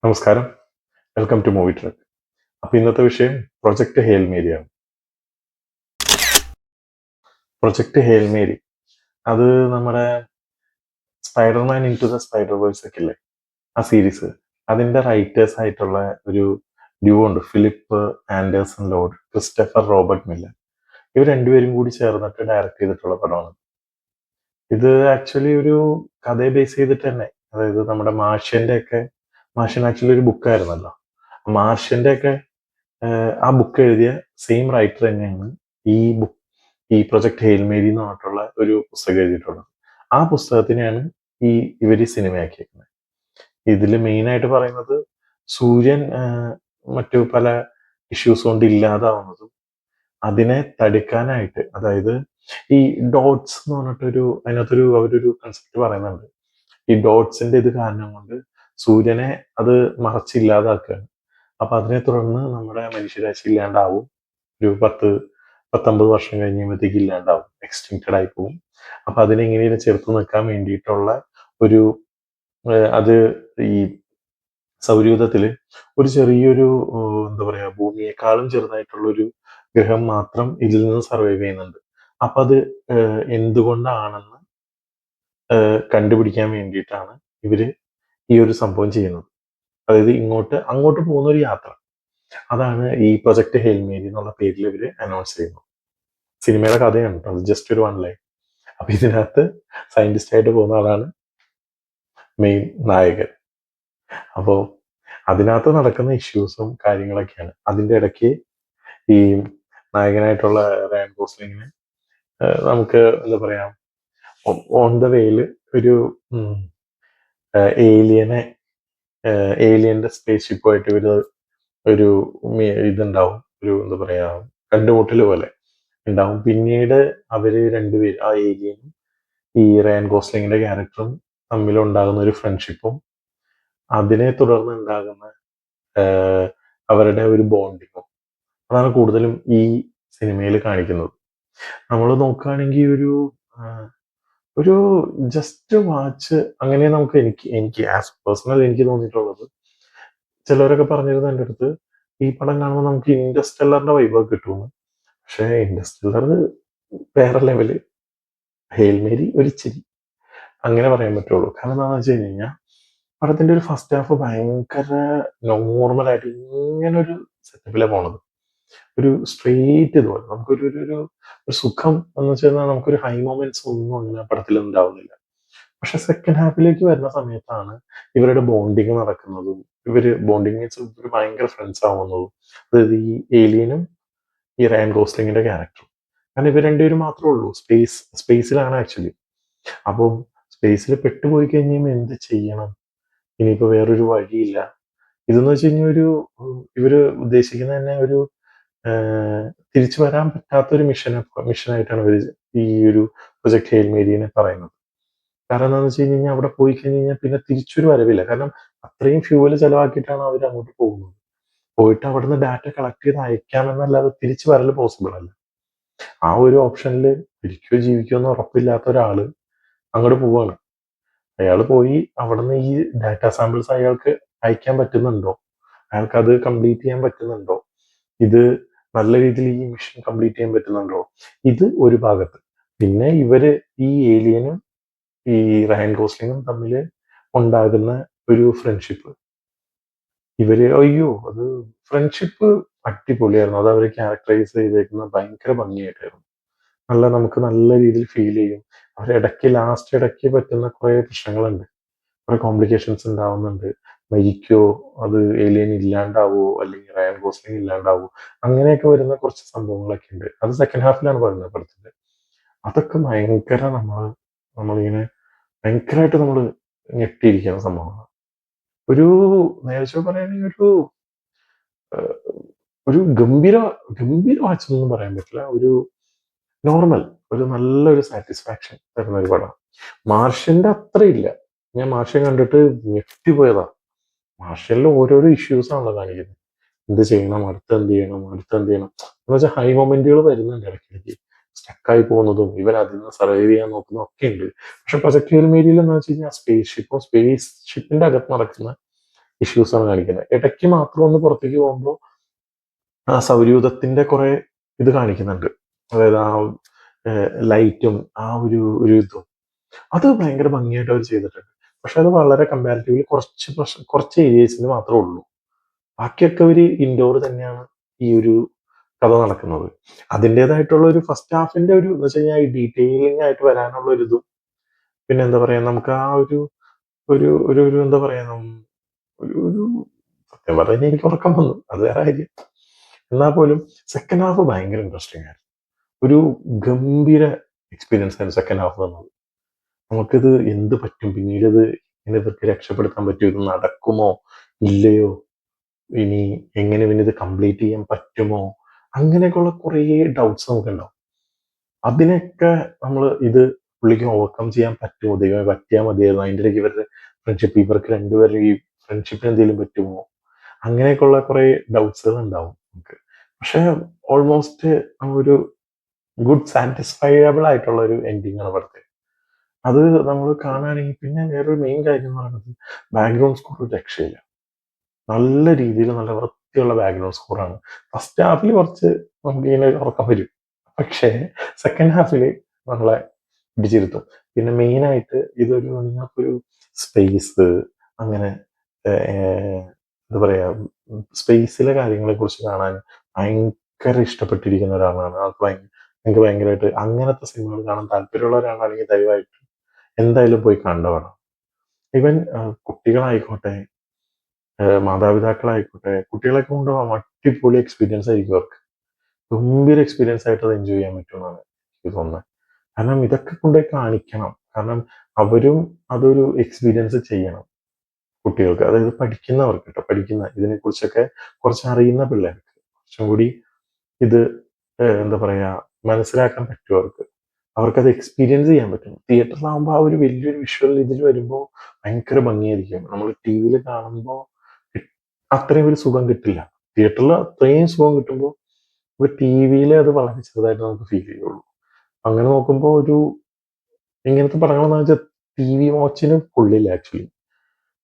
നമസ്കാരം. Welcome to Movie Track. അപ്പൊ ഇന്നത്തെ വിഷയം പ്രൊജക്ട് ഹെയിൽ മേരിയാണ്. പ്രൊജക്ട് ഹെയിൽ മേരി അത് നമ്മുടെ Spiderman Into the Spider Verse ഒക്കെ ഇല്ലേ, ആ സീരീസ്, അതിന്റെ റൈറ്റേഴ്സ് ആയിട്ടുള്ള ഒരു ഡ്യൂ ഉണ്ട്, Philip Anderson Lord, Christopher Robert Miller. ഇവർ രണ്ടുപേരും കൂടി ചേർന്നിട്ട് ഡയറക്ട് ചെയ്തിട്ടുള്ള പടമാണ്. ഇത് ആക്ച്വലി ഒരു കഥയെ ബേസ് ചെയ്തിട്ട് തന്നെ, അതായത് നമ്മുടെ മാർഷ്യൻ ആക്ച്വലി ഒരു ബുക്കായിരുന്നല്ലോ. മാർഷ്യന്റെ ഒക്കെ ആ ബുക്ക് എഴുതിയ സെയിം റൈറ്റർ തന്നെയാണ് ഈ ഈ പ്രൊജക്ട് ഹെയിൽ മേരി എന്ന് പറഞ്ഞിട്ടുള്ള ഒരു പുസ്തകം എഴുതിയിട്ടുള്ളത്. ആ പുസ്തകത്തിനെയാണ് ഇവര് സിനിമയാക്കിയിരിക്കുന്നത്. ഇതിൽ മെയിൻ ആയിട്ട് പറയുന്നത് സൂര്യൻ മറ്റു പല ഇഷ്യൂസ് കൊണ്ട് ഇല്ലാതാവുന്നതും അതിനെ തടുക്കാനായിട്ട്, അതായത് ഈ ഡോട്ട്സ് എന്ന് പറഞ്ഞിട്ടൊരു അവരൊരു കൺസെപ്റ്റ് പറയുന്നുണ്ട്. ഈ ഡോട്ട്സിന്റെ ഇത് കാരണം കൊണ്ട് സൂര്യനെ അത് മറച്ചില്ലാതാക്കുകയാണ്. അപ്പൊ അതിനെ തുടർന്ന് നമ്മുടെ മനുഷ്യരാശി ഇല്ലാണ്ടാവും. ഒരു 10-50 വർഷം കഴിയുമ്പോഴത്തേക്ക് ഇല്ലാണ്ടാവും, എക്സ്റ്റിങ്ക്റ്റഡ് ആയി പോകും. അപ്പൊ അതിനെ എങ്ങനെയും ചെറുത്ത് നിൽക്കാൻ വേണ്ടിയിട്ടുള്ള ഒരു അത് ഈ സൗരയൂഥത്തില് ഒരു ചെറിയൊരു എന്താ പറയാ, ഭൂമിയെക്കാളും ചെറുതായിട്ടുള്ള ഒരു ഗ്രഹം മാത്രം ഇതിൽ നിന്ന് സർവൈവ് ചെയ്യുന്നുണ്ട്. അപ്പൊ അത് എന്തുകൊണ്ടാണെന്ന് കണ്ടുപിടിക്കാൻ വേണ്ടിയിട്ടാണ് ഇവര് ഈ ഒരു സംഭവം ചെയ്യുന്നത്. അതായത് അങ്ങോട്ട് പോകുന്ന ഒരു യാത്ര. അതാണ് ഈ പ്രൊജക്ട് ഹെയിൽ മേരി എന്നുള്ള പേരിൽ ഇവര് അനൗൺസ് ചെയ്യുന്നത്. സിനിമയുടെ കഥയാണ് കേട്ടോ, അത് ജസ്റ്റ് ഒരു 1 ലൈൻ. അപ്പൊ ഇതിനകത്ത് സയന്റിസ്റ്റ് ആയിട്ട് പോകുന്ന ആളാണ് മെയിൻ നായകൻ. അപ്പോ അതിനകത്ത് നടക്കുന്ന ഇഷ്യൂസും കാര്യങ്ങളൊക്കെയാണ്. അതിന്റെ ഇടയ്ക്ക് ഈ നായകനായിട്ടുള്ള റയാൻ ഗോസ്ലിങ്ങിന് നമുക്ക് എന്താ പറയാ, ഓൺ ദ വേയില് ഒരു ഏലിയന്റെ സ്പേസ് ഷിപ്പുമായിട്ട് ഒരു ഇതുണ്ടാവും, ഒരു എന്താ പറയാ, കണ്ടുമുട്ടൽ പോലെ ഉണ്ടാവും. പിന്നീട് അവര് രണ്ടുപേരും, ആ ഏലിയനും ഈ റയാൻ ഗോസ്ലിങ്ങിന്റെ ക്യാരക്ടറും തമ്മിലുണ്ടാകുന്ന ഒരു ഫ്രണ്ട്ഷിപ്പും അതിനെ തുടർന്ന് ഉണ്ടാകുന്ന അവരുടെ ഒരു ബോണ്ടിങ്ങും അതാണ് കൂടുതലും ഈ സിനിമയിൽ കാണിക്കുന്നത്. നമ്മൾ നോക്കുകയാണെങ്കിൽ ഒരു ജസ്റ്റ് വാച്ച് അങ്ങനെ നമുക്ക് എനിക്ക് ആസ് പേഴ്സണൽ എനിക്ക് തോന്നിയിട്ടുള്ളത്, ചിലവരൊക്കെ പറഞ്ഞിരുന്നു എൻ്റെ അടുത്ത്, ഈ പടം കാണുമ്പോൾ നമുക്ക് ഇൻഡർസ്റ്റെല്ലറിന്റെ വൈബൊക്കെ കിട്ടുമെന്ന്. പക്ഷേ ഇൻഡർസ്റ്റെല്ലർ വേറെ ലെവല്, ഹെയിൽ മേരി ഒരു ഇച്ചിരി അങ്ങനെ പറയാൻ പറ്റുള്ളൂ. കാരണം എന്താണെന്ന് വെച്ച് കഴിഞ്ഞ് കഴിഞ്ഞാൽ പടത്തിന്റെ ഒരു ഫസ്റ്റ് ഹാഫ് ഭയങ്കര നോർമലായിട്ട് ഇങ്ങനെ ഒരു സെറ്റപ്പിലാണ് പോണത്. ഒരു സ്ട്രെയിറ്റ് ഇതുപോലെ നമുക്കൊരു ഒരു ഒരു ഒരു സുഖം എന്ന് വെച്ച് കഴിഞ്ഞാൽ നമുക്കൊരു ഹൈ മൊമെന്റ്സ് ഒന്നും അങ്ങനെ പടത്തിൽ ഉണ്ടാവുന്നില്ല. പക്ഷെ സെക്കൻഡ് ഹാഫിലേക്ക് വരുന്ന സമയത്താണ് ഇവരുടെ ബോണ്ടിങ് നടക്കുന്നതും, ബോണ്ടിങ് മീൻസ് ഇവർ ഭയങ്കര ഫ്രണ്ട്സ് ആവുന്നതും. അതായത് ഈ ഏലിയനും ഈ റയൻ ഗോസ്ലിങ്ങിന്റെ ക്യാരക്ടറും. കാരണം ഇവർ രണ്ടുപേരും മാത്രമേ ഉള്ളൂ, സ്പേസിലാണ് ആക്ച്വലി. അപ്പം സ്പേസിൽ പെട്ടുപോയി കഴിഞ്ഞാൽ എന്ത് ചെയ്യണം, ഇനിയിപ്പോ വേറൊരു വഴിയില്ല. ഇതെന്ന് വെച്ച് കഴിഞ്ഞാൽ ഇവര് ഉദ്ദേശിക്കുന്ന തന്നെ ഒരു തിരിച്ചു വരാൻ പറ്റാത്ത ഒരു മിഷനായിട്ടാണ് ഇവർ ഈ ഒരു പ്രൊജക്ട് ഹെയിൽ മേരിനെ പറയുന്നത്. കാരണം എന്താണെന്ന് വെച്ച് കഴിഞ്ഞാൽ അവിടെ പോയി കഴിഞ്ഞ് കഴിഞ്ഞാൽ പിന്നെ തിരിച്ചൊരു വരവില്ല. കാരണം അത്രയും ഫ്യൂവൽ ചെലവാക്കിയിട്ടാണ് അവർ അങ്ങോട്ട് പോകുന്നത്. പോയിട്ട് അവിടുന്ന് ഡാറ്റ കളക്ട് ചെയ്ത് അയക്കാമെന്നല്ലാതെ തിരിച്ചു വരൽ പോസിബിൾ അല്ല. ആ ഒരു ഓപ്ഷനിൽ ഇരിക്കുകയോ ജീവിക്കുകയോ എന്ന് ഉറപ്പില്ലാത്ത ഒരാള് അങ്ങോട്ട് പോവാണ്. അയാൾ പോയി അവിടുന്ന് ഈ ഡാറ്റ സാമ്പിൾസ് അയാൾക്ക് അയക്കാൻ പറ്റുന്നുണ്ടോ, അയാൾക്ക് അത് കംപ്ലീറ്റ് ചെയ്യാൻ പറ്റുന്നുണ്ടോ, ഇത് നല്ല രീതിയിൽ ഈ മിഷൻ കംപ്ലീറ്റ് ചെയ്യാൻ പറ്റുന്നുണ്ടോ, ഇത് ഒരു ഭാഗത്ത്. പിന്നെ ഈ ഏലിയനും ഈ റയൻ ഗോസ്ലിങ്ങും തമ്മിൽ ഉണ്ടാകുന്ന ഒരു ഫ്രണ്ട്ഷിപ്പ്, അത് ഫ്രണ്ട്ഷിപ്പ് അടിപൊളിയായിരുന്നു. അത് അവർ ക്യാരക്ടറൈസ് ചെയ്തേക്കുന്ന ഭയങ്കര ഭംഗിയായിട്ടായിരുന്നു. നമുക്ക് നല്ല രീതിയിൽ ഫീൽ ചെയ്യും. ലാസ്റ്റ് ഇടയ്ക്ക് പറ്റുന്ന കുറെ പ്രശ്നങ്ങളുണ്ട്, കുറെ കോംപ്ലിക്കേഷൻസ് ഉണ്ടാവുന്നുണ്ട്. മരിക്കോ, അത് ഏലിയൻ ഇല്ലാണ്ടാവോ, അല്ലെങ്കിൽ റയൻ ഗോസ്ലിംഗ് ഇല്ലാണ്ടാവോ, അങ്ങനെയൊക്കെ വരുന്ന കുറച്ച് സംഭവങ്ങളൊക്കെ ഉണ്ട്. അത് സെക്കൻഡ് ഹാഫിലാണ് പറയുന്നത് പടത്തിന്റെ. അതൊക്കെ നമ്മളിങ്ങനെ ഭയങ്കരമായിട്ട് നമ്മൾ ഞെട്ടിയിരിക്കുന്ന സംഭവമാണ്. ഒരു നേരത്തെ പറയുകയാണെങ്കിൽ ഒരു ഗംഭീര ഗംഭീര വാച്ച് എന്നൊന്നും പറയാൻ പറ്റില്ല. നോർമൽ, നല്ലൊരു സാറ്റിസ്ഫാക്ഷൻ തരുന്ന ഒരു പടം. മാർഷ്യന്റെ അത്ര ഇല്ല. ഞാൻ മാർഷ്യൻ കണ്ടിട്ട് ഞെട്ടിപ്പോയതാ. മാർഷ്യനിൽ ഓരോരോ ഇഷ്യൂസ് ആണല്ലോ കാണിക്കുന്നത്. എന്ത് ചെയ്യണം, അടുത്ത് എന്ത് ചെയ്യണം എന്ന് വെച്ചാൽ ഹൈ മൊമെന്റുകൾ വരുന്നുണ്ട് ഇടയ്ക്കിടയ്ക്ക്. സ്റ്റക്കായി പോകുന്നതും ഇവർ അതിൽ നിന്ന് സർവൈവ് ചെയ്യാൻ നോക്കുന്നതും ഒക്കെ ഉണ്ട്. പക്ഷെ പ്രൊജക്ട് ഹെയിൽ മേരിയിൽ എന്ന് വെച്ച് കഴിഞ്ഞാൽ സ്പേസ് ഷിപ്പിന്റെ അകത്ത് നടക്കുന്ന ഇഷ്യൂസാണ് കാണിക്കുന്നത്. ഇടയ്ക്ക് മാത്രം ഒന്ന് പുറത്തേക്ക് പോകുമ്പോൾ ആ സൗരയൂഥത്തിന്റെ കുറെ ഇത് കാണിക്കുന്നുണ്ട്. അതായത് ആ ലൈറ്റും ആ ഒരു ഇതും അത് ഭയങ്കര ഭംഗിയായിട്ട് അവർ ചെയ്തിട്ടുണ്ട്. പക്ഷെ അത് വളരെ കമ്പാരിറ്റീവ്ലി കുറച്ച് ഏരിയസിൽ മാത്രമേ ഉള്ളൂ. ബാക്കിയൊക്കെ ഒരു ഇൻഡോർ തന്നെയാണ് ഈ ഒരു കഥ നടക്കുന്നത്. അതിൻ്റെതായിട്ടുള്ള ഒരു ഫസ്റ്റ് ഹാഫിന്റെ ഒരു എന്ന് വെച്ച് കഴിഞ്ഞാൽ ഈ ഡീറ്റെയിലിംഗ് ആയിട്ട് വരാനുള്ള ഒരു ഇതും പിന്നെ എന്താ പറയാ നമുക്ക് ആ ഒരു ഒരു ഒരു ഒരു എന്താ പറയാ ഒരു സത്യം പറഞ്ഞാൽ എനിക്ക് ഉറക്കം വന്നു, അത് വേറെ കാര്യം. എന്നാൽ പോലും സെക്കൻഡ് ഹാഫ് ഭയങ്കര ഇൻട്രസ്റ്റിംഗ് ആയിരുന്നു. ഒരു ഗംഭീര എക്സ്പീരിയൻസ് ആയിരുന്നു സെക്കൻഡ് ഹാഫ് വന്നത്. നമുക്കിത് എന്ത് പറ്റും പിന്നീട് ഇത് ഇങ്ങനെ ഇവർക്ക് രക്ഷപ്പെടുത്താൻ പറ്റുമോ, ഇത് നടക്കുമോ ഇല്ലയോ, ഇനി എങ്ങനെ പിന്നെ ഇത് കംപ്ലീറ്റ് ചെയ്യാൻ പറ്റുമോ, അങ്ങനെയൊക്കെയുള്ള കുറേ ഡൗട്ട്സ് നമുക്കുണ്ടാവും. അതിനൊക്കെ നമ്മൾ ഇത് പുള്ളിക്ക് ഓവർകം ചെയ്യാൻ പറ്റുമോ, ദൈവമേ പറ്റിയാൽ മതിയായിരുന്നു, അതിൻ്റെ ഇടയ്ക്ക് ഇവരുടെ ഫ്രണ്ട്ഷിപ്പ് ഇവർക്ക് രണ്ടുപേരും ഈ ഫ്രണ്ട്ഷിപ്പിന് എന്തെങ്കിലും പറ്റുമോ, അങ്ങനെയൊക്കെയുള്ള കുറേ ഡൗട്ട്സുകൾ ഉണ്ടാവും നമുക്ക്. പക്ഷെ ഓൾമോസ്റ്റ് ഒരു ഗുഡ് സാറ്റിസ്ഫയബിൾ ആയിട്ടുള്ള ഒരു എൻഡിങ് ആണ് പടത്തിൽ. അത് നമ്മൾ കാണുകയാണെങ്കിൽ പിന്നെ വേറൊരു മെയിൻ കാര്യം എന്ന് പറയുന്നത് ബാക്ക്ഗ്രൗണ്ട് സ്കോർ രക്ഷയില്ല. നല്ല രീതിയിൽ നല്ല വൃത്തിയുള്ള ബാക്ക്ഗ്രൗണ്ട് സ്കോറാണ്. ഫസ്റ്റ് ഹാഫിൽ കുറച്ച് നമുക്ക് ഇങ്ങനെ ഉറക്കം വരും, പക്ഷേ സെക്കൻഡ് ഹാഫിൽ നമ്മളെ പിടിച്ചിരുത്തും. പിന്നെ മെയിനായിട്ട് ഇതൊരു നിങ്ങൾക്കൊരു സ്പേസ് അങ്ങനെ എന്താ പറയാ സ്പേസിലെ കാര്യങ്ങളെ കുറിച്ച് കാണാൻ ഭയങ്കര ഇഷ്ടപ്പെട്ടിരിക്കുന്ന ഒരാളാണ്. എനിക്ക് ഭയങ്കരമായിട്ട് അങ്ങനത്തെ സിനിമകൾ കാണാൻ താല്പര്യമുള്ള ഒരാളാണെങ്കിൽ ദയവായിട്ട് എന്തായാലും പോയി കണ്ടോണം. ഈവൻ കുട്ടികളായിക്കോട്ടെ മാതാപിതാക്കളായിക്കോട്ടെ കുട്ടികളൊക്കെ കൊണ്ടുപോകാം, അടിപൊളി എക്സ്പീരിയൻസ് ആയിരിക്കും അവർക്ക്. ഗംഭീര എക്സ്പീരിയൻസ് ആയിട്ട് അത് എൻജോയ് ചെയ്യാൻ പറ്റുമെന്നാണ് എനിക്ക് തോന്നുന്നത്. കാരണം ഇതൊക്കെ കൊണ്ടുപോയി കാണിക്കണം. കാരണം അവരും അതൊരു എക്സ്പീരിയൻസ് ചെയ്യണം കുട്ടികൾക്ക്. അതായത് പഠിക്കുന്നവർക്ക് കേട്ടോ, പഠിക്കുന്ന ഇതിനെക്കുറിച്ചൊക്കെ കുറച്ച് അറിയുന്ന പിള്ളേർക്ക് കുറച്ചും കൂടി ഇത് എന്താ പറയാ മനസ്സിലാക്കാൻ പറ്റും അവർക്ക്. അവർക്കത് എക്സ്പീരിയൻസ് ചെയ്യാൻ പറ്റും. തിയേറ്ററിലാകുമ്പോൾ ആ ഒരു വലിയൊരു വിഷ്വൽ ഇതിൽ വരുമ്പോൾ ഭയങ്കര ഭംഗിയായിരിക്കും. നമ്മൾ ടി വിയിൽ കാണുമ്പോൾ അത്രയും ഒരു സുഖം കിട്ടില്ല. തിയേറ്ററിൽ അത്രയും സുഖം കിട്ടുമ്പോൾ ടി വിയിൽ അത് വളരെ ചെറുതായിട്ട് നമുക്ക് ഫീൽ ചെയ്യുള്ളൂ. അങ്ങനെ നോക്കുമ്പോൾ ഇങ്ങനത്തെ പടങ്ങളെന്ന് വെച്ചാൽ ടി വി വാച്ചിന് കൊള്ളില്ല ആക്ച്വലി.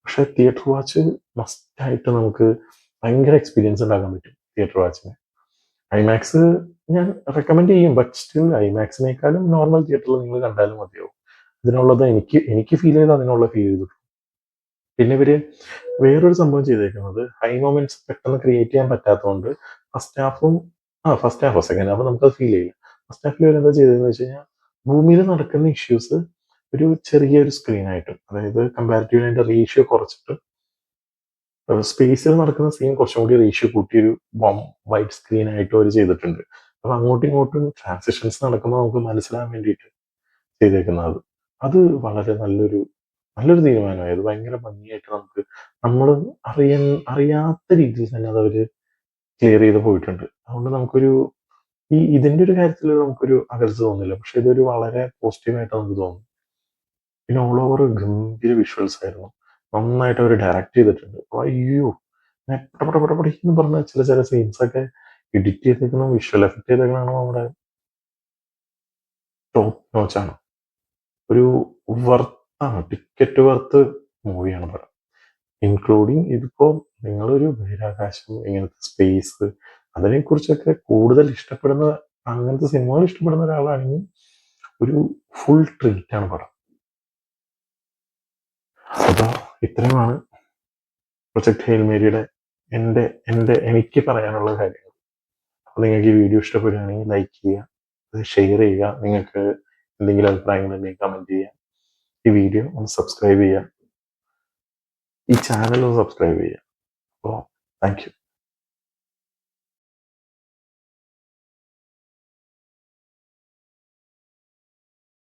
പക്ഷെ തിയേറ്റർ വാച്ച് മസ്റ്റായിട്ട് നമുക്ക് ഭയങ്കര എക്സ്പീരിയൻസ് ഉണ്ടാക്കാൻ പറ്റും തിയേറ്റർ വാച്ചിന്. ഐമാക്സ് ഞാൻ റെക്കമെൻഡ് ചെയ്യും, ബട്ട് സ്റ്റിൽ ഐമാക്സിനേക്കാളും നോർമൽ തിയേറ്ററിൽ നിങ്ങൾ കണ്ടാലും മതിയാവും. ഇതിനുള്ളത് എനിക്ക് ഫീൽ ചെയ്ത് അതിനുള്ള ഫീൽ ചെയ്തു. പിന്നെ ഇവര് വേറൊരു സംഭവം ചെയ്തേക്കുന്നത് ഹൈ മൊമെന്റ്സ് പെട്ടെന്ന് ക്രിയേറ്റ് ചെയ്യാൻ പറ്റാത്തതുകൊണ്ട് ഫസ്റ്റ് ഹാഫോ സെക്കൻഡ് ഹാഫ് നമുക്കത് ഫീൽ ചെയ്യില്ല. ഫസ്റ്റ് ഹാഫിൽ ഇവരെന്താ ചെയ്തതെന്ന് വെച്ച് കഴിഞ്ഞാൽ ഭൂമിയിൽ നടക്കുന്ന ഇഷ്യൂസ് ഒരു ചെറിയൊരു സ്ക്രീനായിട്ടും, അതായത് കമ്പാരിറ്റീവ്ലി അതിന്റെ റേഷ്യോ കുറച്ചിട്ട് സ്പേസിൽ നടക്കുന്ന സീൻ കുറച്ചും കൂടി റേഷ്യോ കൂട്ടിയൊരു വൈഡ് സ്ക്രീൻ ആയിട്ടും അവർ ചെയ്തിട്ടുണ്ട്. അപ്പൊ അങ്ങോട്ടും ഇങ്ങോട്ടും ട്രാൻസിഷൻസ് നടക്കുമ്പോൾ നമുക്ക് മനസ്സിലാൻ വേണ്ടിയിട്ട് ചെയ്തേക്കുന്നത് അത് വളരെ നല്ലൊരു തീരുമാനമായി. അത് ഭയങ്കര ഭംഗിയായിട്ട് നമ്മൾ അറിയാത്ത രീതിയിൽ തന്നെ അത് അവര് ക്ലിയർ ചെയ്ത് പോയിട്ടുണ്ട്. അതുകൊണ്ട് ഇതിന്റെ ഒരു കാര്യത്തിൽ നമുക്കൊരു അകൽച്ച തോന്നില്ല, പക്ഷെ ഇതൊരു വളരെ പോസിറ്റീവായിട്ട് നമുക്ക് തോന്നും. പിന്നെ ഓൾ ഓവർ ഗംഭീര വിഷ്വൽസ് ആയിരുന്നു. നന്നായിട്ട് അവർ ഡയറക്റ്റ് ചെയ്തിട്ടുണ്ട്. അയ്യോ എന്ന് പറഞ്ഞ ചില സീൻസ് ഒക്കെ എഡിറ്റ് ചെയ്തേക്കുന്ന വിഷ്വൽ എഫക്ട് ചെയ്തേക്കണ നമ്മുടെ ടോപ്പ് നോച്ചാണ്. ഒരു വർത്താണ്, ടിക്കറ്റ് വർത്ത് മൂവിയാണ് പടം. ഇൻക്ലൂഡിങ് ഇതിപ്പോ നിങ്ങളൊരു ബഹിരാകാശം ഇങ്ങനത്തെ സ്പേസ് അതിനെക്കുറിച്ചൊക്കെ കൂടുതൽ ഇഷ്ടപ്പെടുന്ന അങ്ങനത്തെ സിനിമകൾ ഇഷ്ടപ്പെടുന്ന ഒരാളാണെങ്കിൽ ഒരു ഫുൾ ട്രീറ്റ് ആണ് പടം. അപ്പോൾ ഇത്രയുമാണ് പ്രൊജക്ട് ഹെയിൽ മേരിയുടെ എനിക്ക് പറയാനുള്ള കാര്യങ്ങൾ. അപ്പോൾ നിങ്ങൾക്ക് ഈ വീഡിയോ ഇഷ്ടപ്പെടുകയാണെങ്കിൽ ലൈക്ക് ചെയ്യുക, ഷെയർ ചെയ്യുക, നിങ്ങൾക്ക് എന്തെങ്കിലും അഭിപ്രായങ്ങൾ ഉണ്ടെങ്കിൽ കമന്റ് ചെയ്യുക. ഈ വീഡിയോ ഒന്ന് സബ്സ്ക്രൈബ് ചെയ്യുക, ഈ ചാനൽ ഒന്ന് സബ്സ്ക്രൈബ് ചെയ്യുക. അപ്പോൾ താങ്ക് യു.